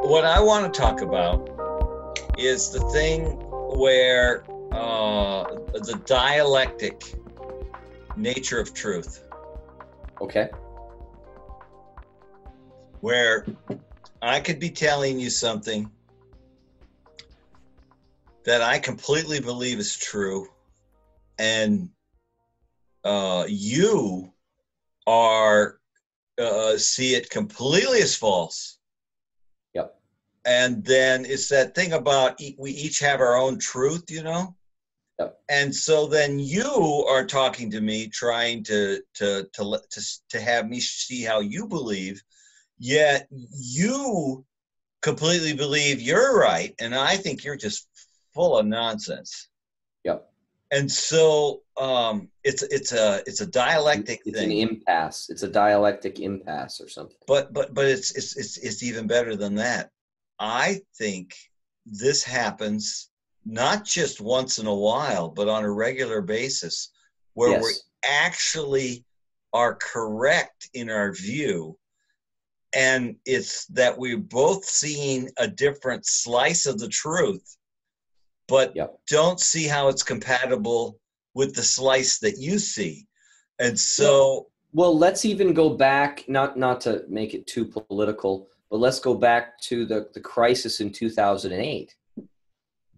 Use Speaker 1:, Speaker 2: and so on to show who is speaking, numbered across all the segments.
Speaker 1: What I want to talk about is the thing where the dialectic nature of truth.
Speaker 2: Okay.
Speaker 1: Where I could be telling you something that I completely believe is true, and you are see it completely as false.
Speaker 2: Yep.
Speaker 1: And then it's that thing about we each have our own truth, you know?
Speaker 2: Yep.
Speaker 1: And so then you are talking to me, trying to have me see how you believe, yet you completely believe you're right, and I think you're just full of nonsense.
Speaker 2: Yep.
Speaker 1: And so it's a dialectic
Speaker 2: It's
Speaker 1: thing.
Speaker 2: an impasse. It's a dialectic impasse or something.
Speaker 1: But it's even better than that. I think this happens not just once in a while, but on a regular basis, where we actually are correct in our view. And it's that we're both seeing a different slice of the truth, but don't see how it's compatible with the slice that you see. And so...
Speaker 2: Well, let's even go back, not to make it too political, but let's go back to the crisis in 2008.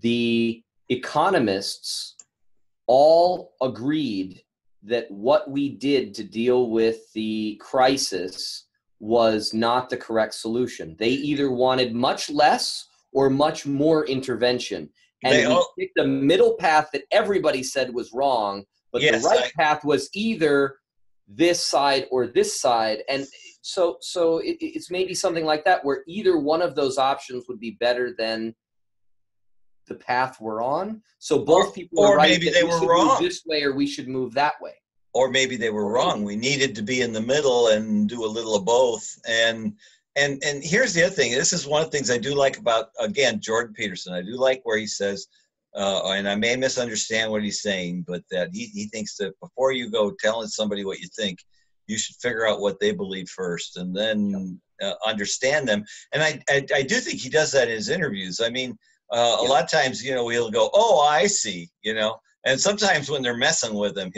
Speaker 2: The economists all agreed that what we did to deal with the crisis was not the correct solution. They either wanted much less or much more intervention. And we picked a middle path that everybody said was wrong, but the right path was either this side or this side. And so it's maybe something like that, where either one of those options would be better than the path we're on. So both people were right.
Speaker 1: Maybe they were wrong.
Speaker 2: Move this way, or we should move that way.
Speaker 1: Or maybe they were wrong. We needed to be in the middle and do a little of both. And here's the other thing. This is one of the things I do like about, again, Jordan Peterson. I do like where he says, and I may misunderstand what he's saying, but that he thinks that before you go telling somebody what you think, you should figure out what they believe first, and then understand them. And I do think he does that in his interviews. I mean, a lot of times, you know, he'll go, "Oh, I see," you know. And sometimes when they're messing with him,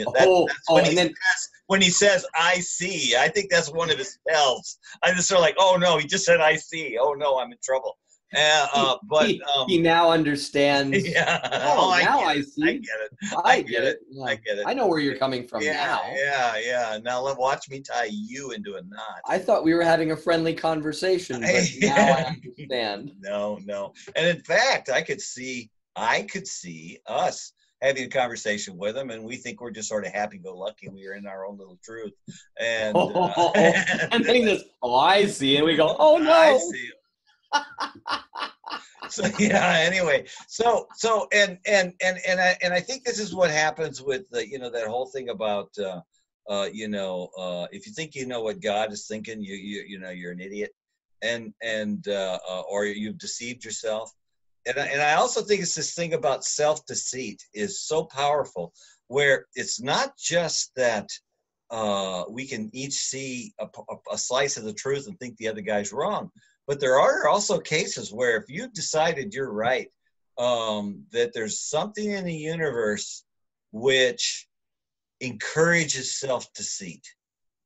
Speaker 1: when he says "I see," I think that's one of his spells. I just sort of like, "Oh no, he just said I see. Oh no, I'm in trouble."
Speaker 2: He now understands.
Speaker 1: Yeah.
Speaker 2: I see.
Speaker 1: I get it.
Speaker 2: I get it. Yeah.
Speaker 1: I get it.
Speaker 2: I know where you're coming from now.
Speaker 1: Yeah. Now watch me tie you into a knot.
Speaker 2: I thought we were having a friendly conversation, but now I understand.
Speaker 1: No. And in fact, I could see us having a conversation with him, and we think we're just sort of happy-go-lucky. We are in our own little truth. And
Speaker 2: and then he goes, "Oh, I see," and we go, "Oh no,
Speaker 1: I see." So anyway, so and I think this is what happens with that whole thing about if you think you know what God is thinking, you're an idiot, and or you've deceived yourself. And I also think it's this thing about self-deceit is so powerful, where it's not just that we can each see a slice of the truth and think the other guy's wrong. But there are also cases where if you've decided you're right, that there's something in the universe which encourages self-deceit.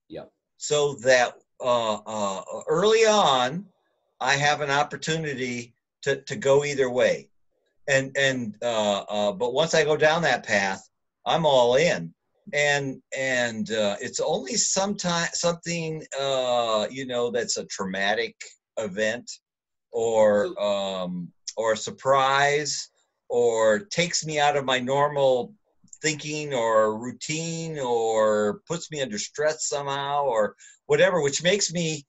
Speaker 2: Yep.
Speaker 1: So that early on, I have an opportunity to go either way. But once I go down that path, I'm all in. And it's only something that's a traumatic event or a surprise, or takes me out of my normal thinking or routine, or puts me under stress somehow, or whatever, which makes me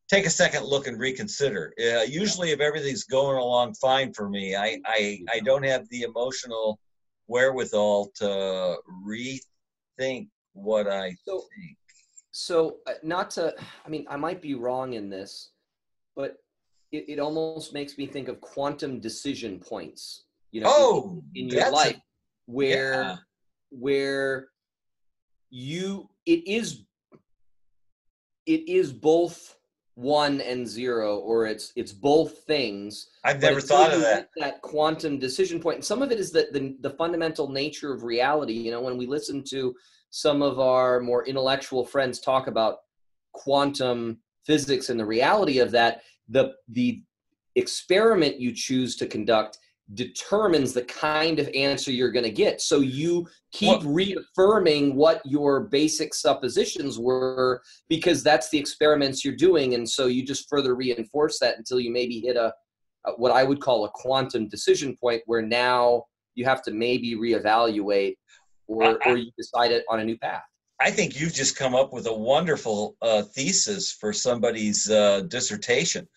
Speaker 1: take a second look and reconsider. Usually if everything's going along fine for me, I don't have the emotional wherewithal to rethink what I think.
Speaker 2: So I might be wrong in this, but it almost makes me think of quantum decision points, in your life, where it is is both 1 and 0, or it's both things.
Speaker 1: I've never thought of that.
Speaker 2: That quantum decision point, and some of it is the fundamental nature of reality. You know, when we listen to some of our more intellectual friends talk about quantum physics and the reality of that, the experiment you choose to conduct determines the kind of answer you're going to get. So you keep reaffirming what your basic suppositions were, because that's the experiments you're doing. And so you just further reinforce that until you maybe hit what I would call a quantum decision point, where now you have to maybe reevaluate or you decide it on a new path.
Speaker 1: I think you've just come up with a wonderful thesis for somebody's dissertation.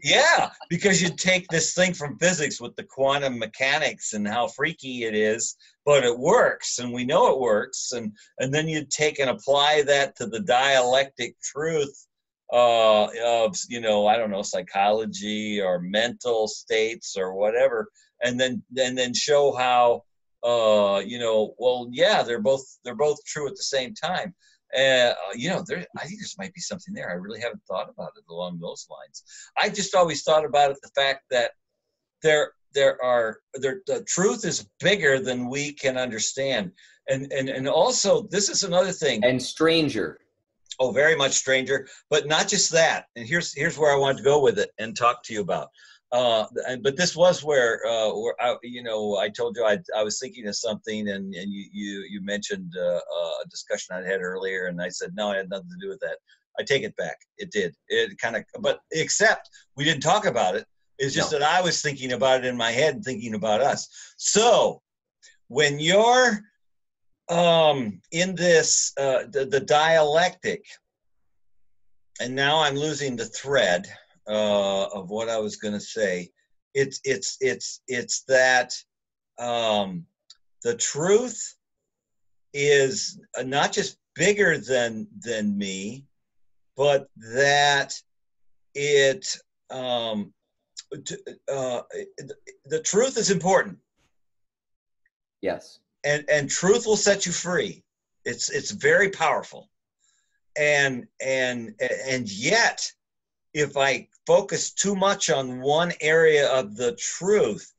Speaker 1: Yeah, because you take this thing from physics with the quantum mechanics and how freaky it is, but it works, and we know it works, and then you take and apply that to the dialectic truth of, you know, I don't know, psychology or mental states or whatever, and then show how, you know, well, yeah, they're both true at the same time. You know, I think there might be something there. I really haven't thought about it along those lines. I just always thought about it, the fact that the truth is bigger than we can understand, and also this is another thing.
Speaker 2: And stranger.
Speaker 1: Oh, very much stranger, but not just that. And here's where I wanted to go with it and talk to you about. But this was where I, you know, I told you I was thinking of something, and you mentioned a discussion I had earlier, and I said no, it had nothing to do with that. I take it back. It did. It kind of, but except we didn't talk about it. It's just that I was thinking about it in my head and thinking about us. So when you're in this the dialectic, and now I'm losing the thread of what I was going to say. It's that the truth is not just bigger than me, but that it the truth is important.
Speaker 2: Yes.
Speaker 1: And truth will set you free. It's very powerful. And yet, if I focus too much on one area of the truth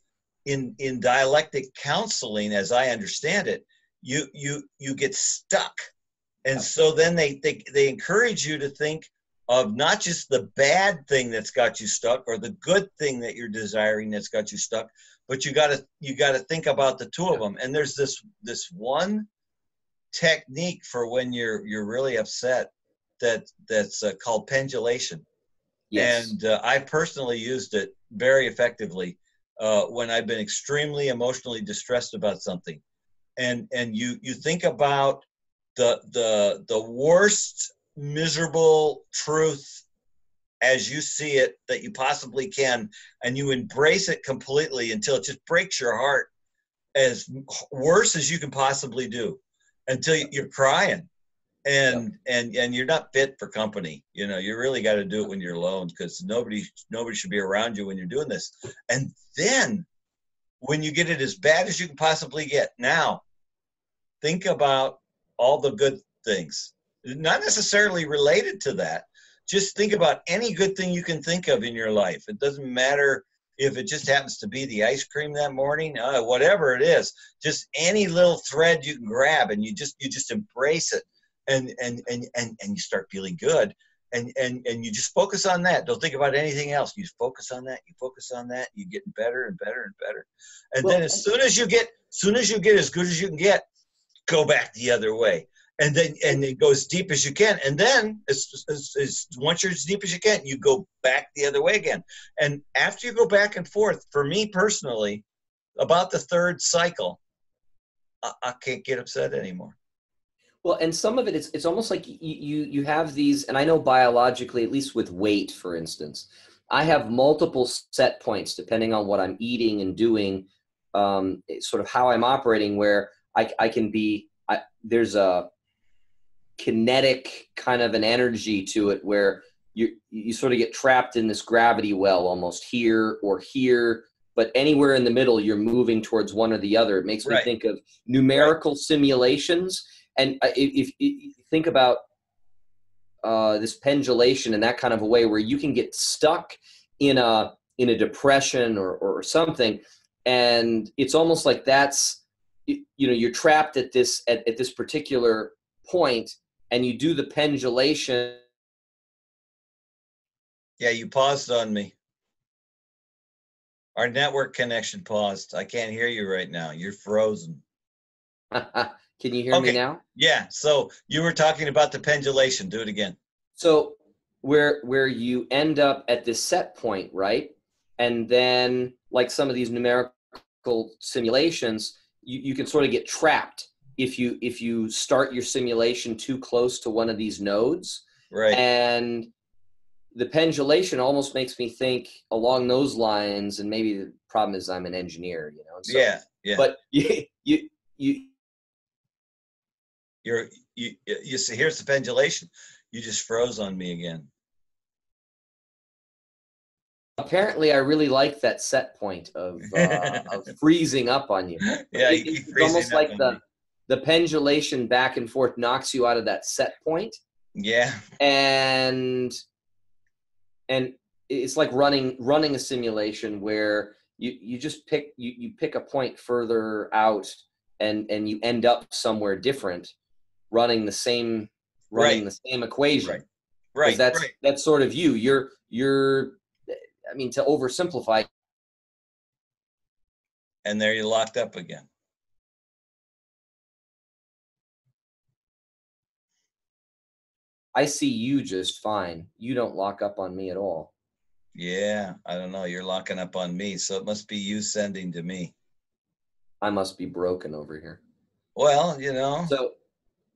Speaker 1: in dialectic counseling, as I understand it, you get stuck. And so then they encourage you to think of not just the bad thing that's got you stuck, or the good thing that you're desiring that's got you stuck, but you got to think about the two of them. And there's this one technique for when you're really upset that's called pendulation.
Speaker 2: Yes.
Speaker 1: And I personally used it very effectively when I've been extremely emotionally distressed about something. And you think about the worst miserable truth as you see it that you possibly can, and you embrace it completely until it just breaks your heart, as worse as you can possibly do, until you're crying. And you're not fit for company. You know, you really got to do it when you're alone, because nobody should be around you when you're doing this. And then when you get it as bad as you can possibly get, now think about all the good things, not necessarily related to that. Just think about any good thing you can think of in your life. It doesn't matter if it just happens to be the ice cream that morning, whatever it is, just any little thread you can grab, and you just embrace it. And you start feeling good, and you just focus on that. Don't think about anything else. You focus on that. You focus on that. You're getting better and better and better. And then as soon as you get as good as you can get, go back the other way. And then go as deep as you can. And then once you're as deep as you can, you go back the other way again. And after you go back and forth, for me personally, about the third cycle, I can't get upset anymore.
Speaker 2: Well, and some of it, it's almost like you have these, and I know biologically, at least with weight, for instance, I have multiple set points depending on what I'm eating and doing, sort of how I'm operating, where I can be, there's a kinetic kind of an energy to it where you sort of get trapped in this gravity well, almost here or here, but anywhere in the middle, you're moving towards one or the other. It makes me think of numerical simulations. And if you think about this pendulation in that kind of a way where you can get stuck in a depression or something, and it's almost like that's, you're trapped at this particular point, and you do the pendulation.
Speaker 1: Yeah, you paused on me. Our network connection paused. I can't hear you right now. You're frozen.
Speaker 2: Can you hear me now?
Speaker 1: Yeah. So you were talking about the pendulation. Do it again.
Speaker 2: So where you end up at this set point, right? And then, like some of these numerical simulations, you can sort of get trapped if you start your simulation too close to one of these nodes.
Speaker 1: Right.
Speaker 2: And the pendulation almost makes me think along those lines, and maybe the problem is I'm an engineer, So,
Speaker 1: yeah.
Speaker 2: But you
Speaker 1: see, here's the pendulation. You just froze on me again.
Speaker 2: Apparently, I really like that set point of freezing up on you.
Speaker 1: Yeah,
Speaker 2: it's almost like the pendulation back and forth knocks you out of that set point.
Speaker 1: Yeah.
Speaker 2: And it's like running a simulation where you just pick a point further out, and you end up somewhere different, running the same equation.
Speaker 1: Right.
Speaker 2: That's sort of you're I mean, to oversimplify.
Speaker 1: And there you locked up again.
Speaker 2: I see you just fine. You don't lock up on me at all.
Speaker 1: Yeah, I don't know. You're locking up on me, so it must be you sending to me.
Speaker 2: I must be broken over here.
Speaker 1: Well,
Speaker 2: So,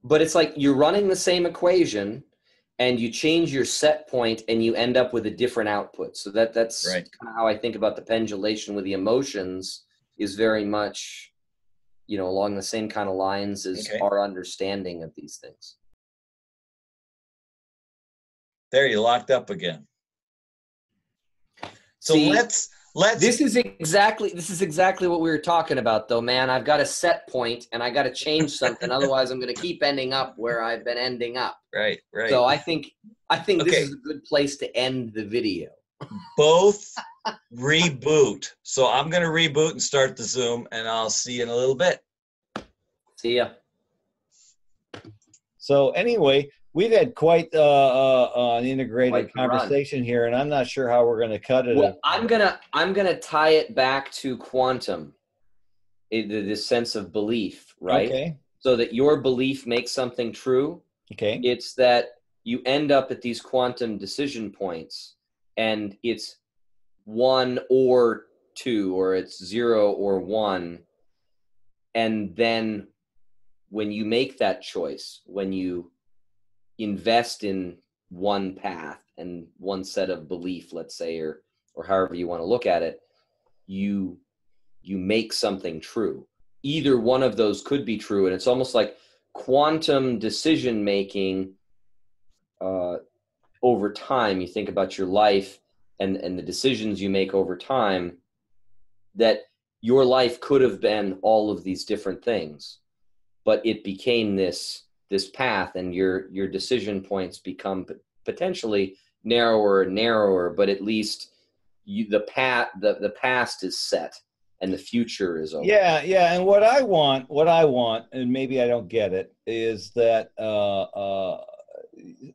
Speaker 2: but it's like you're running the same equation, and you change your set point, and you end up with a different output. So that's
Speaker 1: right.
Speaker 2: Kind of how I think about the pendulation with the emotions, is very much, along the same kind of lines as our understanding of these things.
Speaker 1: There, you locked up again. So
Speaker 2: see,
Speaker 1: let's.
Speaker 2: This is exactly what we were talking about, though, man. I've got a set point, and I got to change something. Otherwise, I'm going to keep ending up where I've been ending up.
Speaker 1: Right.
Speaker 2: So I think this is a good place to end the video.
Speaker 1: Both reboot. So I'm going to reboot and start the Zoom, and I'll see you in a little bit.
Speaker 2: See ya.
Speaker 3: So anyway, we've had quite an integrated conversation here, and I'm not sure how we're going to cut it.
Speaker 2: Well, I'm gonna tie it back to quantum, this sense of belief, right?
Speaker 3: Okay.
Speaker 2: So that your belief makes something true.
Speaker 3: Okay.
Speaker 2: It's that you end up at these quantum decision points, and it's 1 or 2, or it's 0 or 1, and then when you make that choice, when you invest in one path and one set of belief, let's say, or however you want to look at it, you make something true. Either one of those could be true, and it's almost like quantum decision making over time. You think about your life and the decisions you make over time, that your life could have been all of these different things, but it became this path, and your decision points become potentially narrower and narrower, but at least the past is set and the future is over.
Speaker 3: Yeah. And what I want, and maybe I don't get it, is that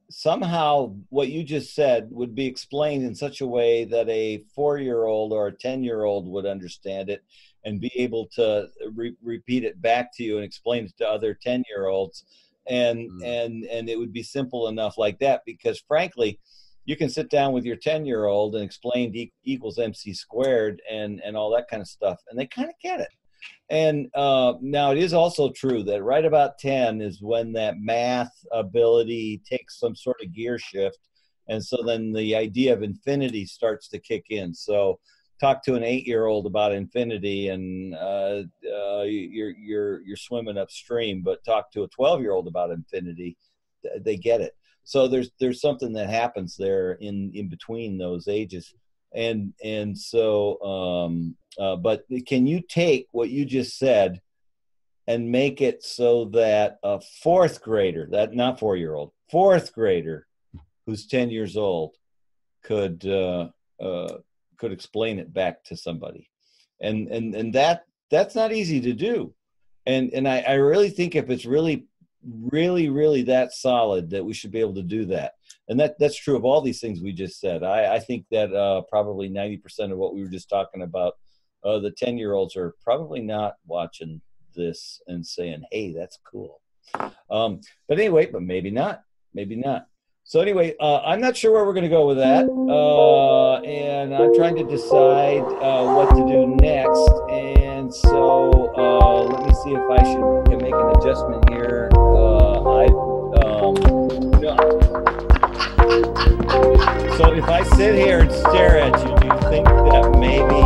Speaker 3: somehow what you just said would be explained in such a way that a 4-year-old or a 10-year-old would understand it and be able to repeat it back to you and explain it to other 10-year-olds. And it would be simple enough like that, because frankly, you can sit down with your 10-year-old and explain D equals MC squared and all that kind of stuff, and they kind of get it. And now it is also true that right about 10 is when that math ability takes some sort of gear shift. And so then the idea of infinity starts to kick in. So talk to an 8-year-old about infinity and you're swimming upstream, but talk to a 12-year-old about infinity, they get it. So there's something that happens there in between those ages. And so but can you take what you just said and make it so that a 4th grader, that not 4-year-old, 4th grader who's 10 years old could explain it back to somebody, and that's not easy to do, and I really think if it's really that solid, that we should be able to do that. And that's true of all these things we just said. I think that probably 90% of what we were just talking about, the 10-year-olds are probably not watching this and saying, hey, that's cool. But anyway, but maybe not. So anyway, I'm not sure where we're going to go with that. And I'm trying to decide what to do next. And so let me see if I can make an adjustment here. So if I sit here and stare at you, do you think that maybe